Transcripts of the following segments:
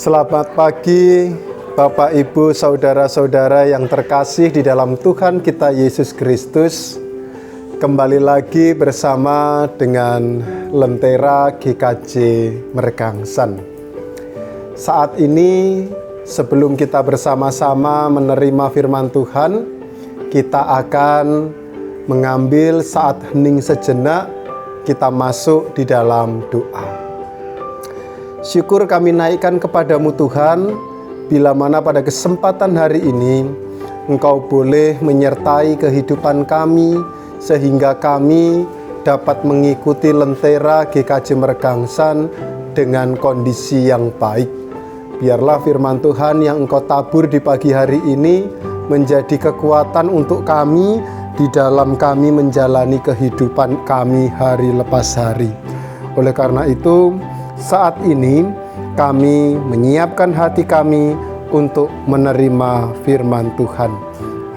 Selamat pagi Bapak, Ibu, Saudara-saudara yang terkasih di dalam Tuhan kita Yesus Kristus. Kembali lagi bersama dengan Lentera GKJ Mergangsan. Saat ini sebelum kita bersama-sama menerima firman Tuhan, kita akan mengambil saat hening sejenak, kita masuk di dalam doa. Syukur kami naikkan kepadamu Tuhan, bila mana pada kesempatan hari ini Engkau boleh menyertai kehidupan kami, sehingga kami dapat mengikuti Lentera GKJ Mergangsan dengan kondisi yang baik. Biarlah firman Tuhan yang Engkau tabur di pagi hari ini menjadi kekuatan untuk kami di dalam kami menjalani kehidupan kami hari lepas hari. Oleh karena itu, saat ini kami menyiapkan hati kami untuk menerima firman Tuhan.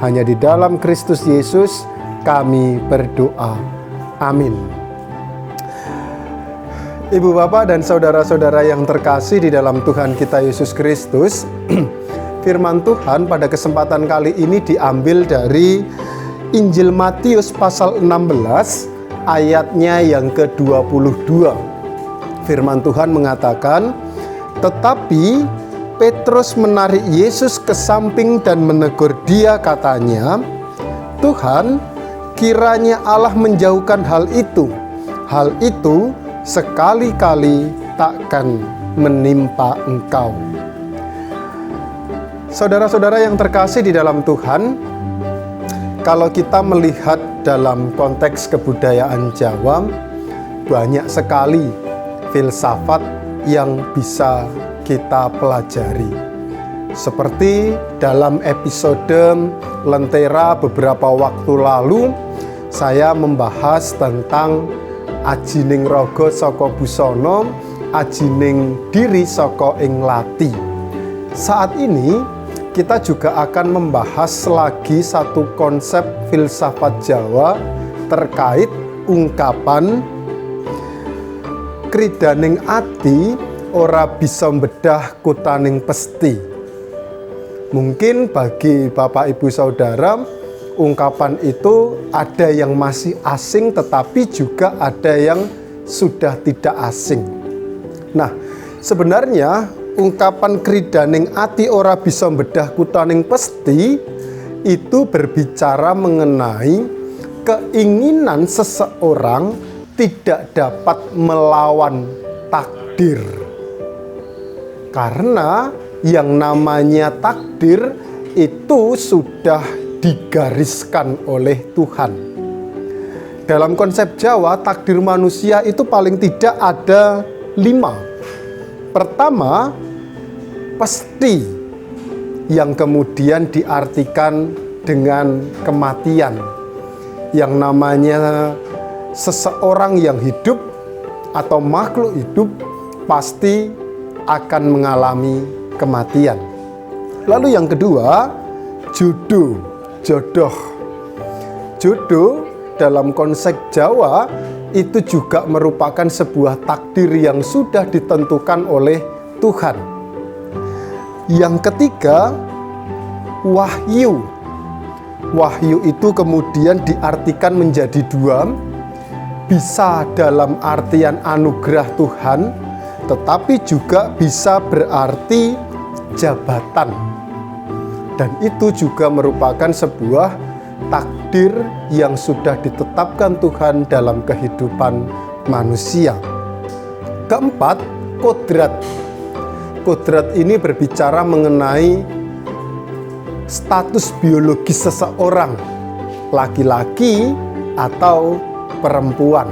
Hanya di dalam Kristus Yesus kami berdoa. Amin. Ibu, Bapak, dan saudara-saudara yang terkasih di dalam Tuhan kita Yesus Kristus, firman Tuhan pada kesempatan kali ini diambil dari Injil Matius pasal 16 ayatnya yang ke-22. Firman Tuhan mengatakan, tetapi Petrus menarik Yesus ke samping dan menegur dia, katanya, Tuhan, kiranya Allah menjauhkan hal itu. Hal itu sekali-kali takkan menimpa engkau. Saudara-saudara yang terkasih di dalam Tuhan, kalau kita melihat dalam konteks kebudayaan Jawa, banyak sekali filsafat yang bisa kita pelajari. Seperti dalam episode Lentera beberapa waktu lalu, saya membahas tentang ajining raga saka busana, ajining diri saka ing lati. Saat ini kita juga akan membahas lagi satu konsep filsafat Jawa terkait ungkapan kridaning ati ora bisa mbedah kutaning pesti. Mungkin bagi Bapak, Ibu, Saudara, ungkapan itu ada yang masih asing, tetapi juga ada yang sudah tidak asing. Nah, sebenarnya ungkapan kridaning ati ora bisa mbedah kutaning pesti itu berbicara mengenai keinginan seseorang tidak dapat melawan takdir. Karena yang namanya takdir itu sudah digariskan oleh Tuhan. Dalam konsep Jawa, takdir manusia itu paling tidak ada 5. Pertama, pasti, yang kemudian diartikan dengan kematian. Yang namanya seseorang yang hidup atau makhluk hidup pasti akan mengalami kematian. Lalu yang kedua, jodoh. Jodoh dalam konsep Jawa itu juga merupakan sebuah takdir yang sudah ditentukan oleh Tuhan. Yang ketiga, wahyu. Wahyu itu kemudian diartikan menjadi 2. Bisa dalam artian anugerah Tuhan, tetapi juga bisa berarti jabatan. Dan itu juga merupakan sebuah takdir yang sudah ditetapkan Tuhan dalam kehidupan manusia. Keempat, kodrat. Kodrat ini berbicara mengenai status biologis seseorang, laki-laki atau perempuan.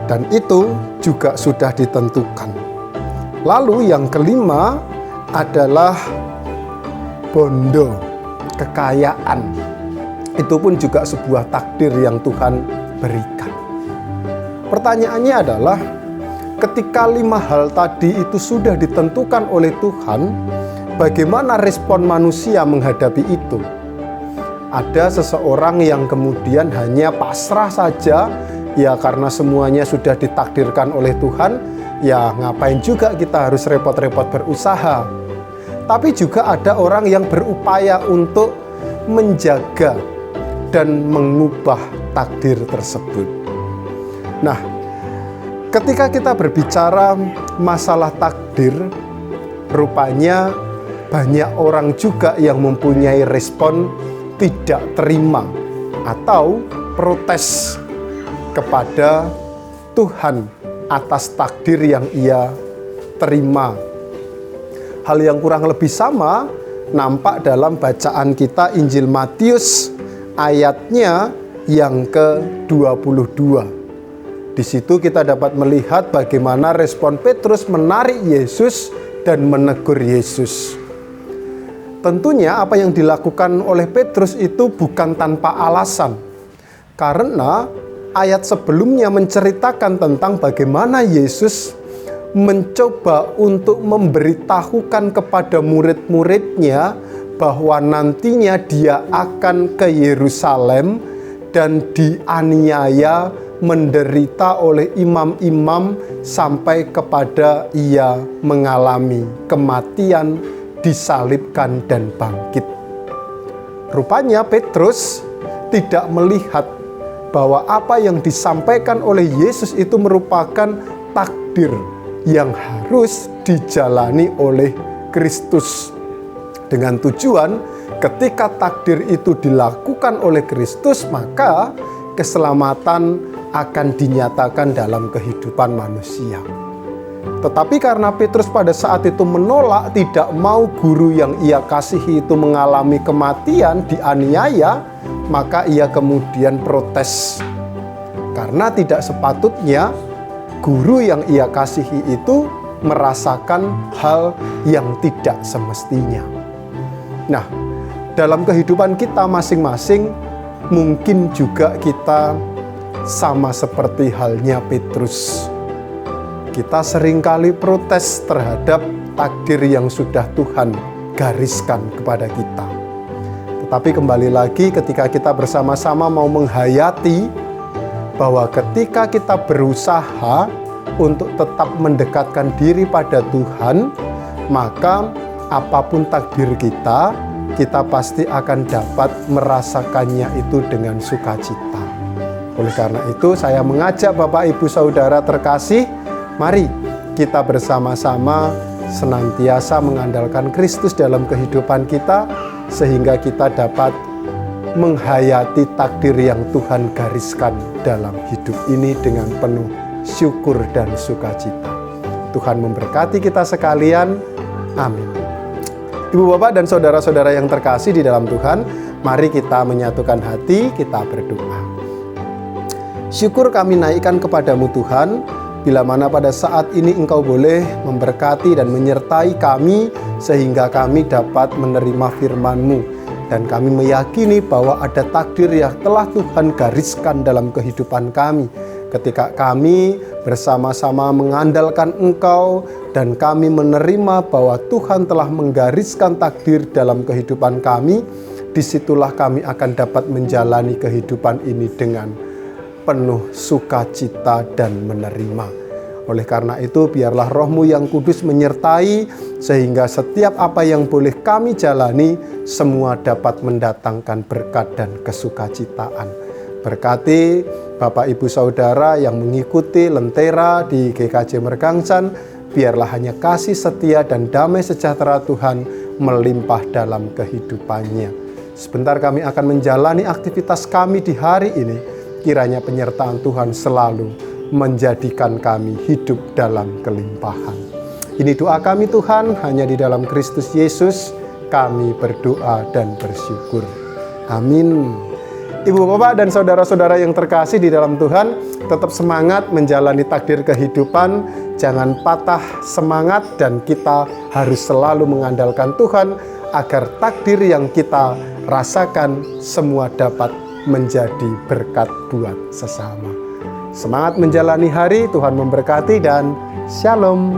Dan itu juga sudah ditentukan. Lalu yang kelima adalah bondo, kekayaan. Itu pun juga sebuah takdir yang Tuhan berikan. Pertanyaannya adalah, ketika 5 hal tadi itu sudah ditentukan oleh Tuhan, bagaimana respon manusia menghadapi itu? Ada seseorang yang kemudian hanya pasrah saja ya karena semuanya sudah ditakdirkan oleh Tuhan, ya ngapain juga kita harus repot-repot berusaha. Tapi juga ada orang yang berupaya untuk menjaga dan mengubah takdir tersebut. Nah, ketika kita berbicara masalah takdir, rupanya banyak orang juga yang mempunyai respon tidak terima atau protes kepada Tuhan atas takdir yang ia terima. Hal yang kurang lebih sama nampak dalam bacaan kita Injil Matius ayatnya yang ke-22. Di situ kita dapat melihat bagaimana respon Petrus menarik Yesus dan menegur Yesus. Tentunya apa yang dilakukan oleh Petrus itu bukan tanpa alasan. Karena ayat sebelumnya menceritakan tentang bagaimana Yesus mencoba untuk memberitahukan kepada murid-muridnya bahwa nantinya dia akan ke Yerusalem dan dianiaya, menderita oleh imam-imam sampai kepada ia mengalami kematian, disalibkan dan bangkit. Rupanya Petrus tidak melihat bahwa apa yang disampaikan oleh Yesus itu merupakan takdir yang harus dijalani oleh Kristus. Dengan tujuan ketika takdir itu dilakukan oleh Kristus, maka keselamatan akan dinyatakan dalam kehidupan manusia. Tetapi karena Petrus pada saat itu menolak, tidak mau guru yang ia kasihi itu mengalami kematian, dianiaya, maka ia kemudian protes. Karena tidak sepatutnya guru yang ia kasihi itu merasakan hal yang tidak semestinya. Nah, dalam kehidupan kita masing-masing, mungkin juga kita sama seperti halnya Petrus. Kita seringkali protes terhadap takdir yang sudah Tuhan gariskan kepada kita. Tetapi kembali lagi ketika kita bersama-sama mau menghayati bahwa ketika kita berusaha untuk tetap mendekatkan diri pada Tuhan, maka apapun takdir kita, kita pasti akan dapat merasakannya itu dengan sukacita. Oleh karena itu saya mengajak Bapak Ibu Saudara terkasih, mari kita bersama-sama senantiasa mengandalkan Kristus dalam kehidupan kita, sehingga kita dapat menghayati takdir yang Tuhan gariskan dalam hidup ini dengan penuh syukur dan sukacita. Tuhan memberkati kita sekalian. Amin. Ibu bapak dan saudara-saudara yang terkasih di dalam Tuhan, mari kita menyatukan hati, kita berdoa. Syukur kami naikkan kepadamu Tuhan, bila mana pada saat ini Engkau boleh memberkati dan menyertai kami, sehingga kami dapat menerima firman-Mu. Dan kami meyakini bahwa ada takdir yang telah Tuhan gariskan dalam kehidupan kami. Ketika kami bersama-sama mengandalkan Engkau dan kami menerima bahwa Tuhan telah menggariskan takdir dalam kehidupan kami, disitulah kami akan dapat menjalani kehidupan ini dengan penuh sukacita dan menerima. Oleh karena itu, biarlah Roh-Mu yang kudus menyertai, sehingga setiap apa yang boleh kami jalani, semua dapat mendatangkan berkat dan kesukacitaan. Berkati Bapak Ibu Saudara yang mengikuti Lentera di GKJ Mergangsan, biarlah hanya kasih setia dan damai sejahtera Tuhan melimpah dalam kehidupannya. Sebentar kami akan menjalani aktivitas kami di hari ini, kiranya penyertaan Tuhan selalu menjadikan kami hidup dalam kelimpahan. Ini doa kami Tuhan, hanya di dalam Kristus Yesus kami berdoa dan bersyukur. Amin. Ibu bapak dan saudara-saudara yang terkasih di dalam Tuhan, tetap semangat menjalani takdir kehidupan, jangan patah semangat, dan kita harus selalu mengandalkan Tuhan agar takdir yang kita rasakan semua dapat menjadi berkat buat sesama. Semangat menjalani hari, Tuhan memberkati dan shalom.